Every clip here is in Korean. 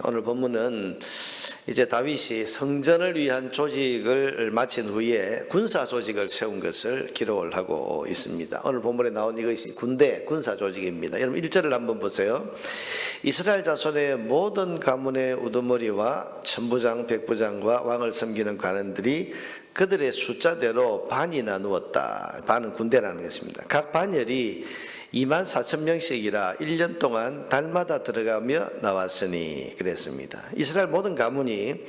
오늘 본문은 이제 다윗이 성전을 위한 조직을 마친 후에 군사 조직을 세운 것을 기록을 하고 있습니다. 오늘 본문에 나온 이것이 군사 조직입니다. 여러분 1절을 한번 보세요. 이스라엘 자손의 모든 가문의 우두머리와 천부장, 백부장과 왕을 섬기는 관원들이 그들의 숫자대로 반이 나누었다. 반은 군대라는 것입니다. 각 반열이 24,000명씩이라 1년 동안 달마다 들어가며 나왔으니 그랬습니다. 이스라엘 모든 가문이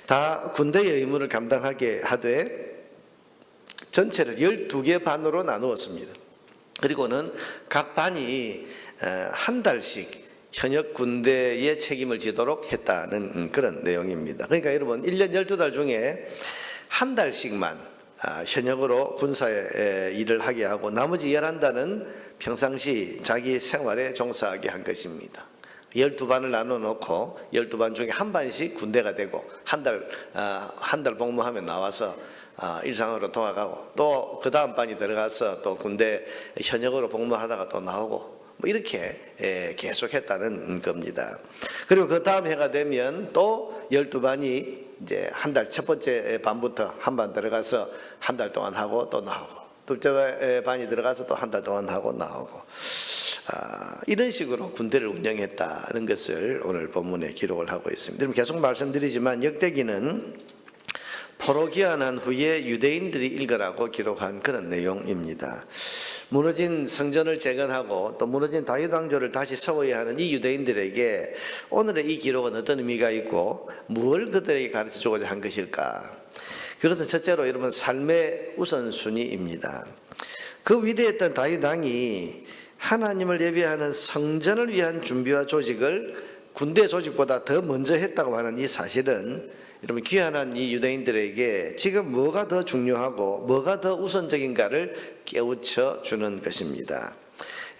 다 군대의 의무를 감당하게 하되 전체를 12개 반으로 나누었습니다. 그리고는 각 반이 한 달씩 현역 군대의 책임을 지도록 했다는 그런 내용입니다. 그러니까 여러분 1년 12달 중에 한 달씩만 현역으로 군사의 일을 하게 하고 나머지 11달은 평상시 자기 생활에 종사하게 한 것입니다. 12반을 나눠 놓고 12반 중에 한 반씩 군대가 되고 한 달 복무하면 나와서 일상으로 돌아가고 또 그 다음 반이 들어가서 또 군대 현역으로 복무하다가 또 나오고 뭐 이렇게 계속했다는 겁니다. 그리고 그 다음 해가 되면 또 12반이 이제 한 달 첫 번째 반부터 한 반 들어가서 한 달 동안 하고 또 나오고 둘째 반이 들어가서 또 한 달 동안 하고 나오고 이런 식으로 군대를 운영했다는 것을 오늘 본문에 기록을 하고 있습니다. 계속 말씀드리지만 역대기는 포로 귀환한 후에 유대인들이 읽으라고 기록한 그런 내용입니다. 무너진 성전을 재건하고 또 무너진 다윗 왕조를 다시 세워야 하는 이 유대인들에게 오늘의 이 기록은 어떤 의미가 있고 뭘 그들에게 가르쳐 주고자 한 것일까? 그것은 첫째로 여러분 삶의 우선순위입니다. 그 위대했던 다윗 왕이 하나님을 예배하는 성전을 위한 준비와 조직을 군대 조직보다 더 먼저 했다고 하는 이 사실은 여러분 귀환한 이 유대인들에게 지금 뭐가 더 중요하고 뭐가 더 우선적인가를 깨우쳐 주는 것입니다.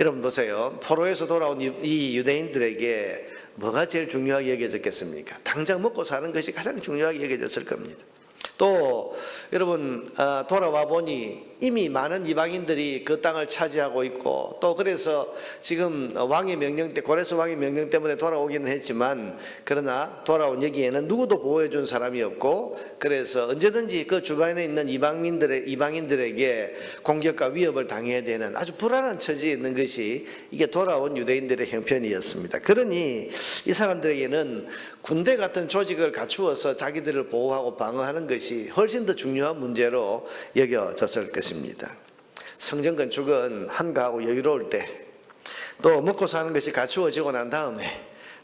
여러분 보세요. 포로에서 돌아온 이 유대인들에게 뭐가 제일 중요하게 여겨졌겠습니까? 당장 먹고 사는 것이 가장 중요하게 여겨졌을 겁니다. 또 여러분 돌아와 보니 이미 많은 이방인들이 그 땅을 차지하고 있고 또 그래서 지금 왕의 명령 때 고레스 왕의 명령 때문에 돌아오기는 했지만 그러나 돌아온 여기에는 누구도 보호해 준 사람이 없고 그래서 언제든지 그 주변에 있는 이방인들에게 공격과 위협을 당해야 되는 아주 불안한 처지에 있는 것이 이게 돌아온 유대인들의 형편이었습니다. 그러니 이 사람들에게는 군대 같은 조직을 갖추어서 자기들을 보호하고 방어하는 것이 훨씬 더 중요한 문제로 여겨졌을 것입니다. 성전 건축은 한가하고 여유로울 때 또 먹고 사는 것이 갖추어지고 난 다음에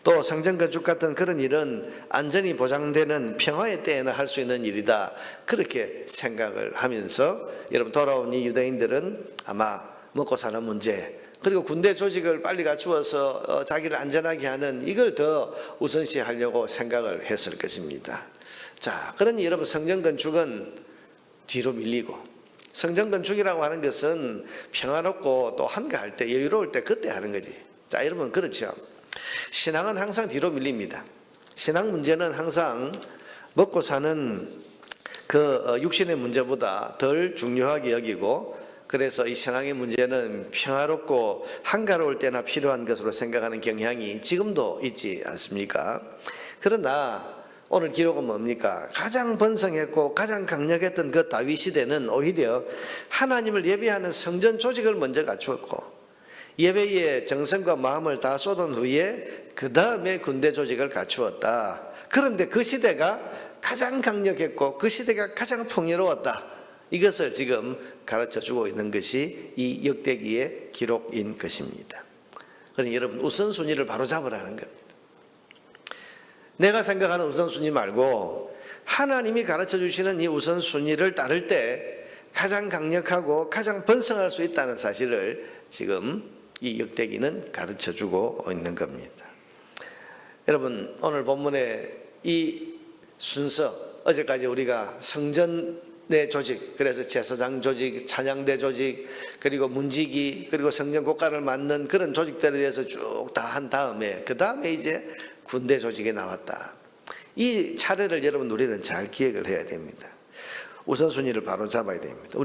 또 성전 건축 같은 그런 일은 안전이 보장되는 평화의 때에나 할 수 있는 일이다. 그렇게 생각을 하면서 여러분 돌아온 이 유대인들은 아마 먹고 사는 문제 그리고 군대 조직을 빨리 갖추어서 자기를 안전하게 하는 이걸 더 우선시하려고 생각을 했을 것입니다. 자, 그러니 여러분 성전 건축은 뒤로 밀리고 성전 건축이라고 하는 것은 평화롭고 또 한가할 때 여유로울 때 그때 하는 거지. 자, 여러분 그렇죠. 신앙은 항상 뒤로 밀립니다. 신앙 문제는 항상 먹고 사는 그 육신의 문제보다 덜 중요하게 여기고 그래서 이 신앙의 문제는 평화롭고 한가로울 때나 필요한 것으로 생각하는 경향이 지금도 있지 않습니까? 그러나 오늘 기록은 뭡니까? 가장 번성했고 가장 강력했던 그 다윗 시대는 오히려 하나님을 예배하는 성전 조직을 먼저 갖추었고 예배에 정성과 마음을 다 쏟은 후에 그 다음에 군대 조직을 갖추었다. 그런데 그 시대가 가장 강력했고 그 시대가 가장 풍요로웠다. 이것을 지금 가르쳐주고 있는 것이 이 역대기의 기록인 것입니다. 그러니 여러분 우선순위를 바로 잡으라는 겁니다. 내가 생각하는 우선순위 말고 하나님이 가르쳐주시는 이 우선순위를 따를 때 가장 강력하고 가장 번성할 수 있다는 사실을 지금 이 역대기는 가르쳐주고 있는 겁니다. 여러분 오늘 본문의 이 순서 어제까지 우리가 성전의 조직 그래서 제사장 조직, 찬양대 조직 그리고 문지기 그리고 성전 곡간을 맡는 그런 조직들에 대해서 쭉 다 한 다음에 그 다음에 이제 군대 조직이 나왔다. 이 차례를 여러분 우리는 잘 기억을 해야 됩니다. 우선순위를 바로 잡아야 됩니다.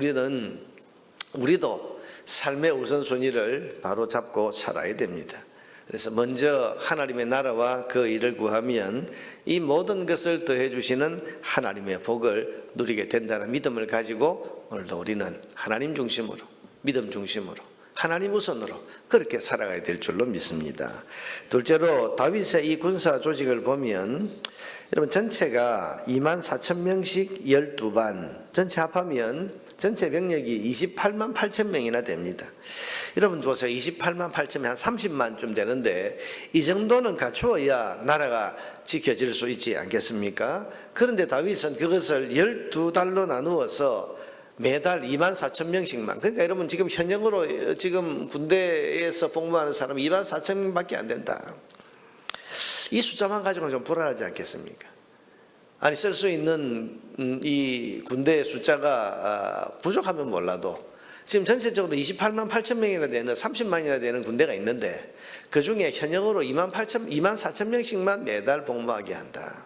우리도 삶의 우선순위를 바로 잡고 살아야 됩니다. 그래서 먼저 하나님의 나라와 그 일을 구하면 이 모든 것을 더해 주시는 하나님의 복을 누리게 된다는 믿음을 가지고 오늘도 우리는 하나님 중심으로, 믿음 중심으로, 하나님 우선으로 그렇게 살아가야 될 줄로 믿습니다. 둘째로 다윗의 이 군사 조직을 보면 여러분 전체가 24,000명씩 12반, 전체 합하면 전체 병력이 28만 8천 명이나 됩니다. 여러분 보세요. 28만 8천명, 한 30만쯤 되는데 이 정도는 갖추어야 나라가 지켜질 수 있지 않겠습니까? 그런데 다윗은 그것을 12달로 나누어서 매달 2만 4천 명씩만, 그러니까 여러분 지금 현역으로 지금 군대에서 복무하는 사람은 2만 4천 명밖에 안 된다. 이 숫자만 가지고는 좀 불안하지 않겠습니까? 아니 쓸 수 있는 이 군대 숫자가 부족하면 몰라도 지금 전체적으로 28만 8천 명이나 되는 30만이나 되는 군대가 있는데 그 중에 현역으로 2만 4천 명씩만 매달 복무하게 한다.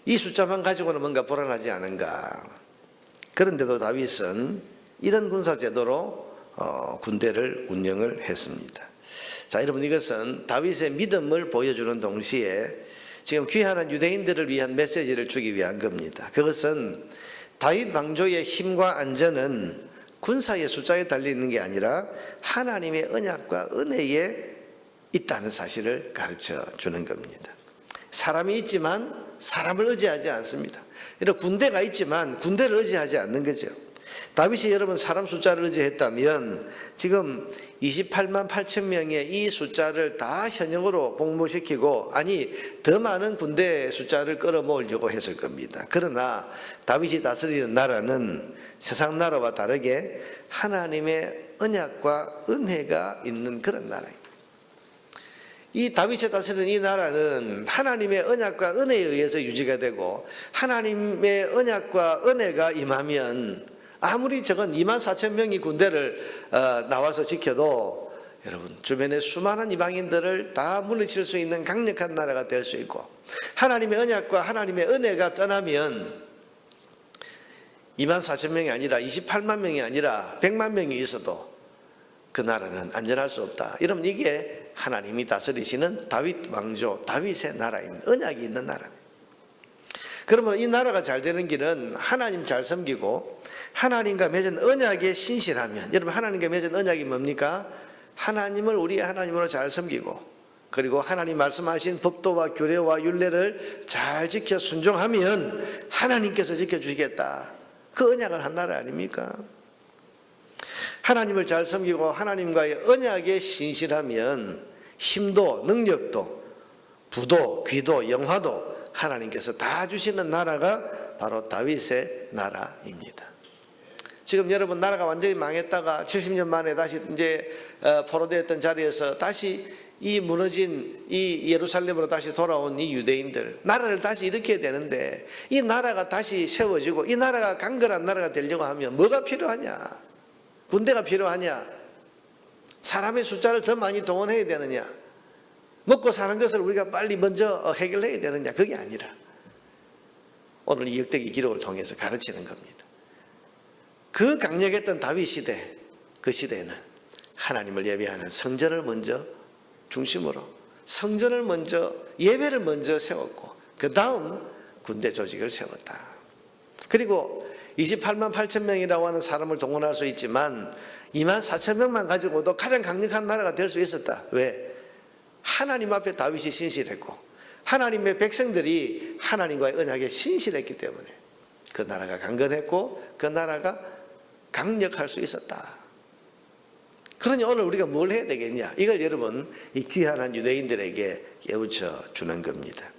이 숫자만 가지고는 뭔가 불안하지 않은가. 그런데도 다윗은 이런 군사제도로 군대를 운영을 했습니다. 자, 여러분 이것은 다윗의 믿음을 보여주는 동시에 지금 귀환한 유대인들을 위한 메시지를 주기 위한 겁니다. 그것은 다윗 왕조의 힘과 안전은 군사의 숫자에 달려있는 게 아니라 하나님의 언약과 은혜에 있다는 사실을 가르쳐 주는 겁니다. 사람이 있지만 사람을 의지하지 않습니다. 이런 군대가 있지만 군대를 의지하지 않는 거죠. 다윗이 여러분 사람 숫자를 의지했다면 지금 28만 8천 명의 이 숫자를 다 현역으로 복무시키고 아니 더 많은 군대 숫자를 끌어모으려고 했을 겁니다. 그러나 다윗이 다스리는 나라는 세상 나라와 다르게 하나님의 언약과 은혜가 있는 그런 나라입니다. 이 다윗이 다스리는 이 나라는 하나님의 언약과 은혜에 의해서 유지가 되고 하나님의 언약과 은혜가 임하면 아무리 적은 2만 4천 명이 군대를 나와서 지켜도 여러분 주변의 수많은 이방인들을 다 물리칠 수 있는 강력한 나라가 될 수 있고 하나님의 언약과 하나님의 은혜가 떠나면 2만 4천 명이 아니라 28만 명이 아니라 100만 명이 있어도 그 나라는 안전할 수 없다. 여러분 이게 하나님이 다스리시는 다윗 왕조, 다윗의 나라입니다. 언약이 있는 나라입니다. 그러면 이 나라가 잘 되는 길은 하나님 잘 섬기고 하나님과 맺은 언약에 신실하면, 여러분 하나님과 맺은 언약이 뭡니까? 하나님을 우리의 하나님으로 잘 섬기고 그리고 하나님 말씀하신 법도와 규례와 율례를 잘 지켜 순종하면 하나님께서 지켜주시겠다. 그 언약을 한 나라 아닙니까? 하나님을 잘 섬기고 하나님과의 언약에 신실하면 힘도 능력도 부도 귀도 영화도 하나님께서 다 주시는 나라가 바로 다윗의 나라입니다. 지금 여러분 나라가 완전히 망했다가 70년 만에 다시 이제 포로되었던 자리에서 다시 이 무너진 이 예루살렘으로 다시 돌아온 이 유대인들 나라를 다시 일으켜야 되는데 이 나라가 다시 세워지고 이 나라가 강건한 나라가 되려고 하면 뭐가 필요하냐? 군대가 필요하냐? 사람의 숫자를 더 많이 동원해야 되느냐? 먹고 사는 것을 우리가 빨리 먼저 해결해야 되느냐? 그게 아니라 오늘 이 역대기 기록을 통해서 가르치는 겁니다. 그 강력했던 다윗 시대, 그 시대에는 하나님을 예배하는 성전을 먼저 중심으로 성전을 먼저 예배를 먼저 세웠고 그 다음 군대 조직을 세웠다. 그리고 28만 8천 명이라고 하는 사람을 동원할 수 있지만 2만 4천 명만 가지고도 가장 강력한 나라가 될 수 있었다. 왜? 하나님 앞에 다윗이 신실했고 하나님의 백성들이 하나님과의 언약에 신실했기 때문에 그 나라가 강건했고 그 나라가 강력할 수 있었다. 그러니 오늘 우리가 뭘 해야 되겠냐? 이걸 여러분 이 귀한 유대인들에게 깨우쳐 주는 겁니다.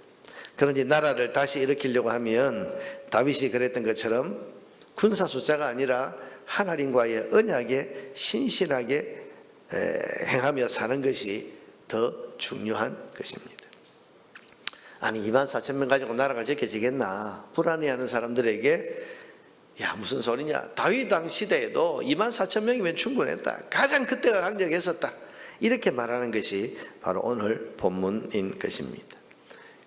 그런지 나라를 다시 일으키려고 하면 다윗이 그랬던 것처럼 군사 숫자가 아니라 하나님과의 언약에 신실하게 행하며 사는 것이 더 중요한 것입니다. 아니 2만 4천 명 가지고 나라가 지켜지겠나? 불안해하는 사람들에게 야 무슨 소리냐? 다윗 당 시대에도 2만 4천 명이면 충분했다. 가장 그때가 강력했었다. 이렇게 말하는 것이 바로 오늘 본문인 것입니다.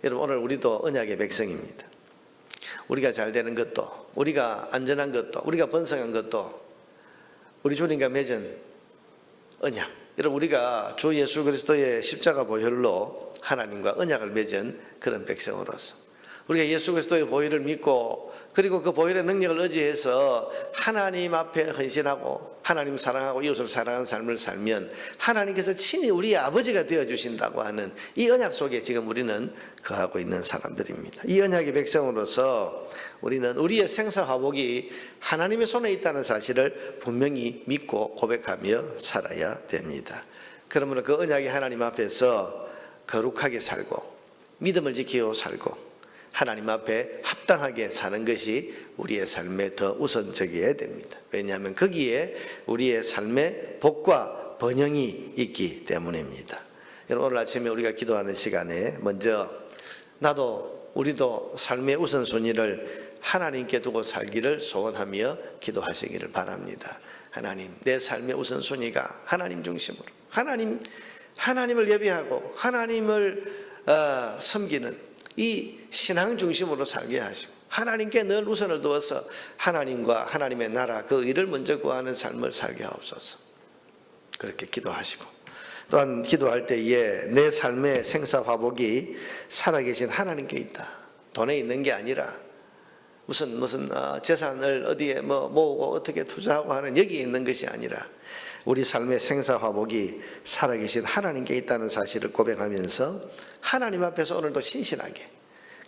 여러분 오늘 우리도 언약의 백성입니다. 우리가 잘 되는 것도 우리가 안전한 것도 우리가 번성한 것도 우리 주님과 맺은 언약 여러분 우리가 주 예수 그리스도의 십자가 보혈로 하나님과 언약을 맺은 그런 백성으로서 우리가 예수 그리스도의 보혈을 믿고 그리고 그 보혈의 능력을 의지해서 하나님 앞에 헌신하고 하나님 사랑하고 이웃을 사랑하는 삶을 살면 하나님께서 친히 우리의 아버지가 되어주신다고 하는 이 언약 속에 지금 우리는 거하고 있는 사람들입니다. 이 언약의 백성으로서 우리는 우리의 생사화복이 하나님의 손에 있다는 사실을 분명히 믿고 고백하며 살아야 됩니다. 그러므로 그 언약이 하나님 앞에서 거룩하게 살고 믿음을 지키고 살고 하나님 앞에 합당하게 사는 것이 우리의 삶에 더 우선적이어야 됩니다. 왜냐하면 거기에 우리의 삶의 복과 번영이 있기 때문입니다. 여러분 오늘 아침에 우리가 기도하는 시간에 먼저 우리도 삶의 우선순위를 하나님께 두고 살기를 소원하며 기도하시기를 바랍니다. 하나님, 내 삶의 우선순위가 하나님 중심으로 하나님을 예배하고 하나님을 섬기는 이 신앙 중심으로 살게 하시고 하나님께 늘 우선을 두어서 하나님과 하나님의 나라 그 일을 먼저 구하는 삶을 살게 하옵소서. 그렇게 기도하시고 또한 기도할 때에 내 삶의 생사화복이 살아계신 하나님께 있다. 돈에 있는 게 아니라 무슨 재산을 어디에 모으고 어떻게 투자하고 하는 여기에 있는 것이 아니라 우리 삶의 생사화복이 살아계신 하나님께 있다는 사실을 고백하면서 하나님 앞에서 오늘도 신실하게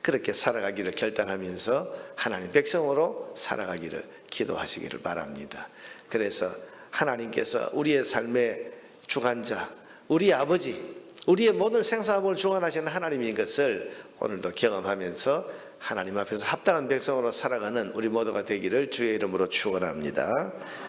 그렇게 살아가기를 결단하면서 하나님 백성으로 살아가기를 기도하시기를 바랍니다. 그래서 하나님께서 우리의 삶의 주관자, 우리 아버지, 우리의 모든 생사화복을 주관하시는 하나님인 것을 오늘도 경험하면서 하나님 앞에서 합당한 백성으로 살아가는 우리 모두가 되기를 주의 이름으로 축원합니다.